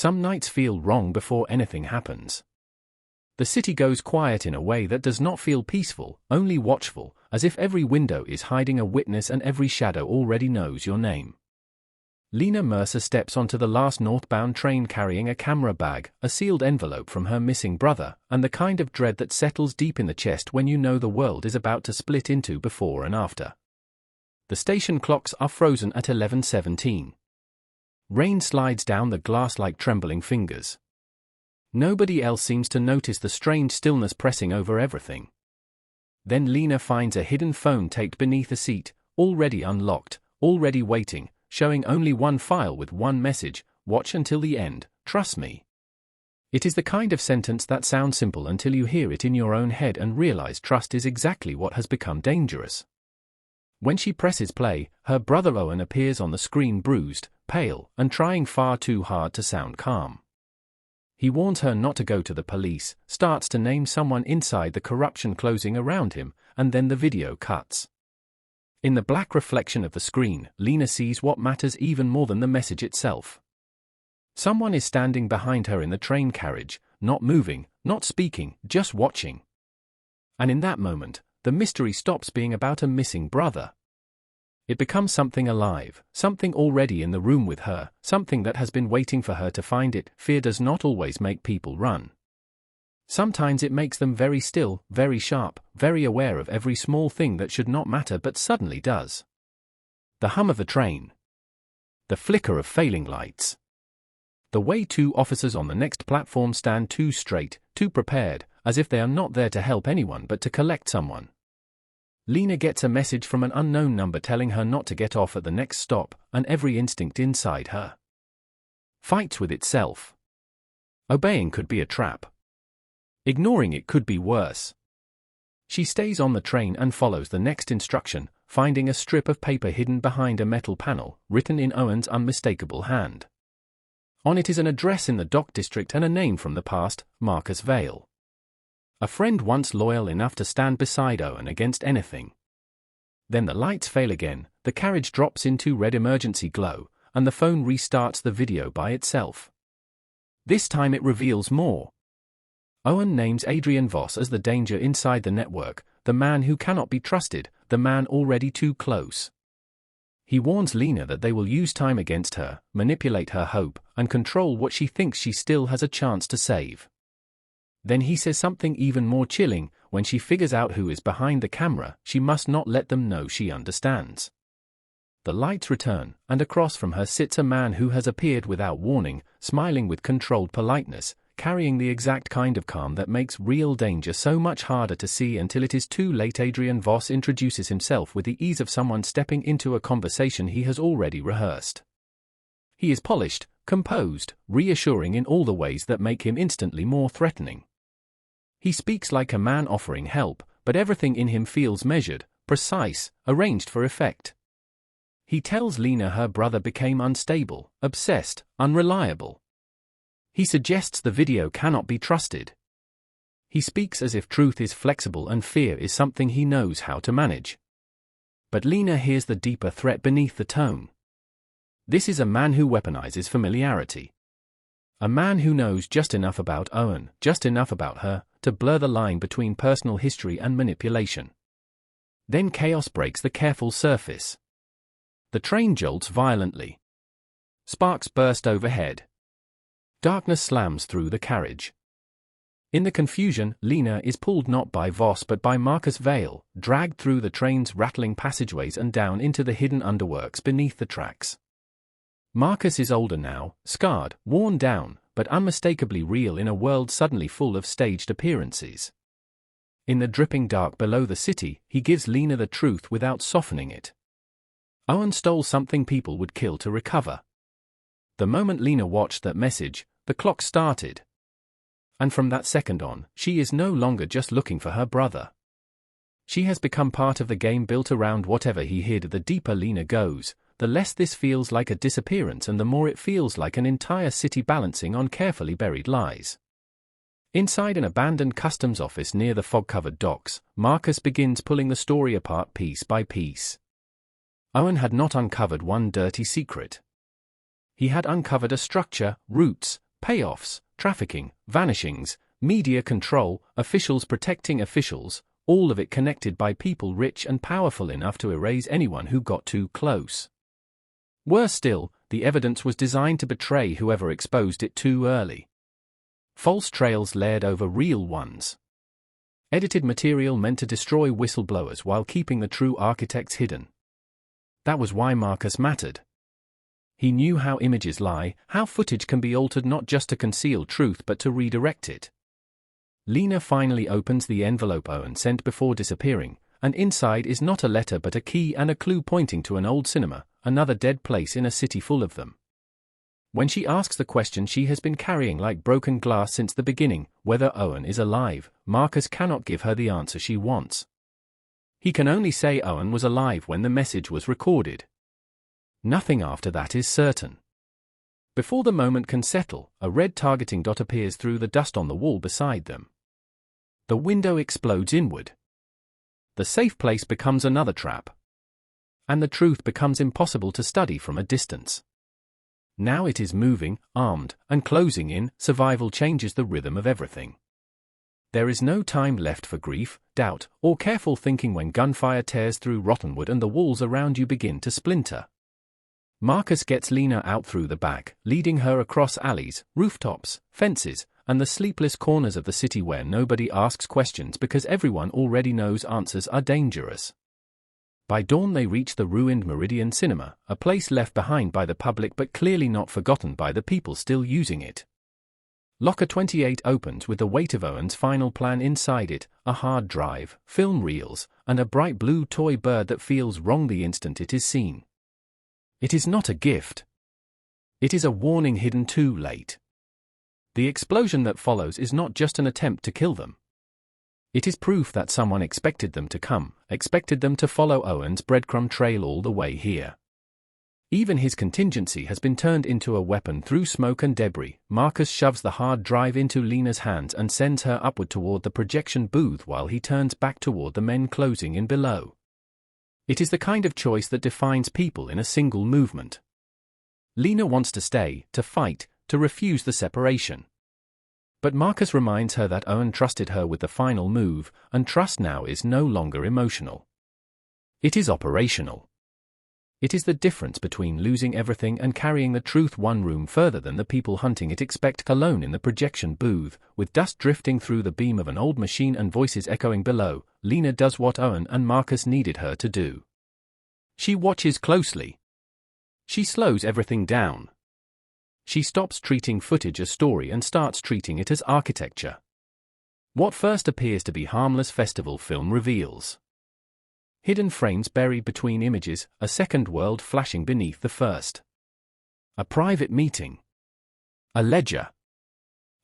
Some nights feel wrong before anything happens. The city goes quiet in a way that does not feel peaceful, only watchful, as if every window is hiding a witness and every shadow already knows your name. Lina Mercer steps onto the last northbound train carrying a camera bag, a sealed envelope from her missing brother, and the kind of dread that settles deep in the chest when you know the world is about to split into before and after. The station clocks are frozen at 11:17. Rain slides down the glass like trembling fingers. Nobody else seems to notice the strange stillness pressing over everything. Then Lina finds a hidden phone taped beneath a seat, already unlocked, already waiting, showing only one file with one message: watch until the end, trust me. It is the kind of sentence that sounds simple until you hear it in your own head and realize trust is exactly what has become dangerous. When she presses play, her brother Owen appears on the screen bruised, pale, and trying far too hard to sound calm. He warns her not to go to the police, starts to name someone inside the corruption closing around him, and then the video cuts. In the black reflection of the screen, Lina sees what matters even more than the message itself. Someone is standing behind her in the train carriage, not moving, not speaking, just watching. And in that moment, the mystery stops being about a missing brother. It becomes something alive, something already in the room with her, something that has been waiting for her to find it. Fear does not always make people run. Sometimes it makes them very still, very sharp, very aware of every small thing that should not matter but suddenly does. The hum of the train. The flicker of failing lights. The way two officers on the next platform stand too straight, too prepared, as if they are not there to help anyone but to collect someone. Lina gets a message from an unknown number telling her not to get off at the next stop, and every instinct inside her fights with itself. Obeying could be a trap. Ignoring it could be worse. She stays on the train and follows the next instruction, finding a strip of paper hidden behind a metal panel, written in Owen's unmistakable hand. On it is an address in the dock district and a name from the past, Marcus Vale. A friend once loyal enough to stand beside Owen against anything. Then the lights fail again, the carriage drops into red emergency glow, and the phone restarts the video by itself. This time it reveals more. Owen names Adrian Voss as the danger inside the network, the man who cannot be trusted, the man already too close. He warns Lina that they will use time against her, manipulate her hope, and control what she thinks she still has a chance to save. Then he says something even more chilling: when she figures out who is behind the camera, she must not let them know she understands. The lights return, and across from her sits a man who has appeared without warning, smiling with controlled politeness, carrying the exact kind of calm that makes real danger so much harder to see until it is too late. Adrian Voss introduces himself with the ease of someone stepping into a conversation he has already rehearsed. He is polished, composed, reassuring in all the ways that make him instantly more threatening. He speaks like a man offering help, but everything in him feels measured, precise, arranged for effect. He tells Lina her brother became unstable, obsessed, unreliable. He suggests the video cannot be trusted. He speaks as if truth is flexible and fear is something he knows how to manage. But Lina hears the deeper threat beneath the tone. This is a man who weaponizes familiarity. A man who knows just enough about Owen, just enough about her, to blur the line between personal history and manipulation. Then chaos breaks the careful surface. The train jolts violently. Sparks burst overhead. Darkness slams through the carriage. In the confusion, Lina is pulled not by Voss but by Marcus Vale, dragged through the train's rattling passageways and down into the hidden underworks beneath the tracks. Marcus is older now, scarred, worn down, but unmistakably real in a world suddenly full of staged appearances. In the dripping dark below the city, he gives Lina the truth without softening it. Owen stole something people would kill to recover. The moment Lina watched that message, the clock started. And from that second on, she is no longer just looking for her brother. She has become part of the game built around whatever he hid. The deeper Lina goes, the less this feels like a disappearance and the more it feels like an entire city balancing on carefully buried lies. Inside an abandoned customs office near the fog-covered docks, Marcus begins pulling the story apart piece by piece. Owen had not uncovered one dirty secret. He had uncovered a structure, roots, payoffs, trafficking, vanishings, media control, officials protecting officials, all of it connected by people rich and powerful enough to erase anyone who got too close. Worse still, the evidence was designed to betray whoever exposed it too early. False trails layered over real ones. Edited material meant to destroy whistleblowers while keeping the true architects hidden. That was why Marcus mattered. He knew how images lie, how footage can be altered not just to conceal truth but to redirect it. Lina finally opens the envelope Owen sent before disappearing, and inside is not a letter but a key and a clue pointing to an old cinema, another dead place in a city full of them. When she asks the question she has been carrying like broken glass since the beginning, whether Owen is alive, Marcus cannot give her the answer she wants. He can only say Owen was alive when the message was recorded. Nothing after that is certain. Before the moment can settle, a red targeting dot appears through the dust on the wall beside them. The window explodes inward. The safe place becomes another trap. And the truth becomes impossible to study from a distance. Now it is moving, armed, and closing in. Survival changes the rhythm of everything. There is no time left for grief, doubt, or careful thinking when gunfire tears through rotten wood and the walls around you begin to splinter. Marcus gets Lina out through the back, leading her across alleys, rooftops, fences, and the sleepless corners of the city where nobody asks questions because everyone already knows answers are dangerous. By dawn they reach the ruined Meridian Cinema, a place left behind by the public but clearly not forgotten by the people still using it. Locker 28 opens with the weight of Owen's final plan inside it, a hard drive, film reels, and a bright blue toy bird that feels wrong the instant it is seen. It is not a gift. It is a warning hidden too late. The explosion that follows is not just an attempt to kill them. It is proof that someone expected them to come, expected them to follow Owen's breadcrumb trail all the way here. Even his contingency has been turned into a weapon through smoke and debris. Marcus shoves the hard drive into Lina's hands and sends her upward toward the projection booth while he turns back toward the men closing in below. It is the kind of choice that defines people in a single movement. Lina wants to stay, to fight, to refuse the separation. But Marcus reminds her that Owen trusted her with the final move, and trust now is no longer emotional. It is operational. It is the difference between losing everything and carrying the truth one room further than the people hunting it expect. Alone in the projection booth, with dust drifting through the beam of an old machine and voices echoing below, Lina does what Owen and Marcus needed her to do. She watches closely. She slows everything down. She stops treating footage as story and starts treating it as architecture. What first appears to be harmless festival film reveals hidden frames buried between images, a second world flashing beneath the first. A private meeting. A ledger.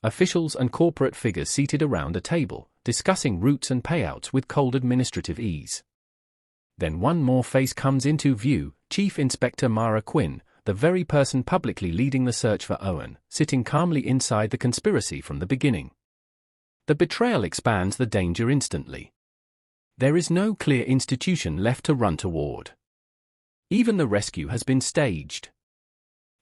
Officials and corporate figures seated around a table, discussing routes and payouts with cold administrative ease. Then one more face comes into view, Chief Inspector Mara Quinn, the very person publicly leading the search for Owen, sitting calmly inside the conspiracy from the beginning. The betrayal expands the danger instantly. There is no clear institution left to run toward. Even the rescue has been staged.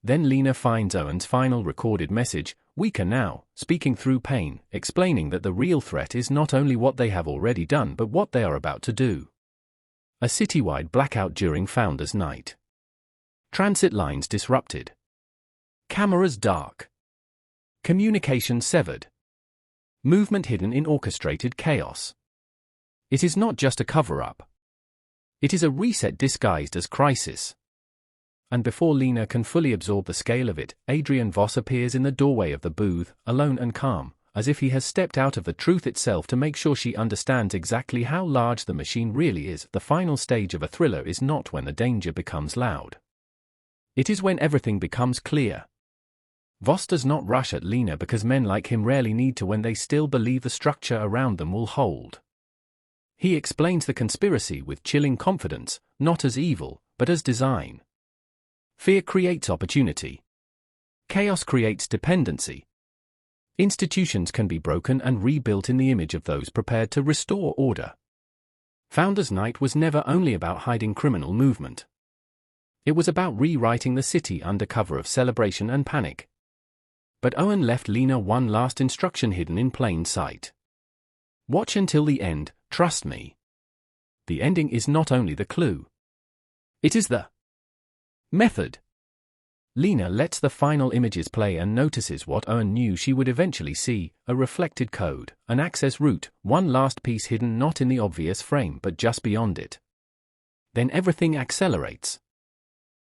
Then Lina finds Owen's final recorded message, weaker now, speaking through pain, explaining that the real threat is not only what they have already done but what they are about to do. A citywide blackout during Founders' Night. Transit lines disrupted. Cameras dark. Communication severed. Movement hidden in orchestrated chaos. It is not just a cover-up. It is a reset disguised as crisis. And before Lina can fully absorb the scale of it, Adrian Voss appears in the doorway of the booth, alone and calm, as if he has stepped out of the truth itself to make sure she understands exactly how large the machine really is. The final stage of a thriller is not when the danger becomes loud. It is when everything becomes clear. Voss does not rush at Lina because men like him rarely need to when they still believe the structure around them will hold. He explains the conspiracy with chilling confidence, not as evil, but as design. Fear creates opportunity. Chaos creates dependency. Institutions can be broken and rebuilt in the image of those prepared to restore order. Founders' Night was never only about hiding criminal movement. It was about rewriting the city under cover of celebration and panic. But Owen left Lina one last instruction hidden in plain sight. Watch until the end, trust me. The ending is not only the clue. It is the method. Lina lets the final images play and notices what Owen knew she would eventually see: a reflected code, an access route, one last piece hidden not in the obvious frame but just beyond it. Then everything accelerates.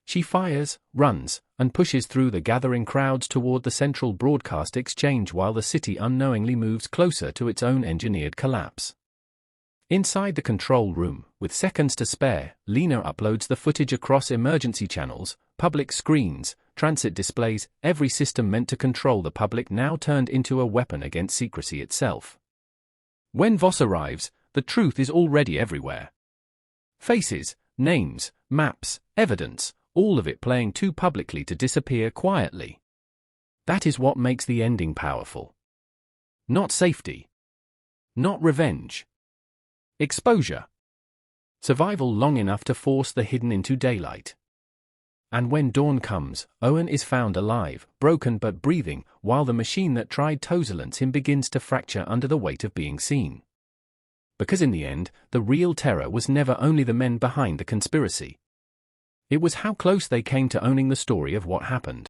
She fires, runs, and pushes through the gathering crowds toward the central broadcast exchange while the city unknowingly moves closer to its own engineered collapse. Inside the control room, with seconds to spare, Lina uploads the footage across emergency channels, public screens, transit displays, every system meant to control the public now turned into a weapon against secrecy itself. When Voss arrives, the truth is already everywhere. Faces, names, maps, evidence, all of it playing too publicly to disappear quietly. That is what makes the ending powerful. Not safety. Not revenge. Exposure. Survival long enough to force the hidden into daylight. And when dawn comes, Owen is found alive, broken but breathing, while the machine that tried to silence him begins to fracture under the weight of being seen. Because in the end, the real terror was never only the men behind the conspiracy. It was how close they came to owning the story of what happened.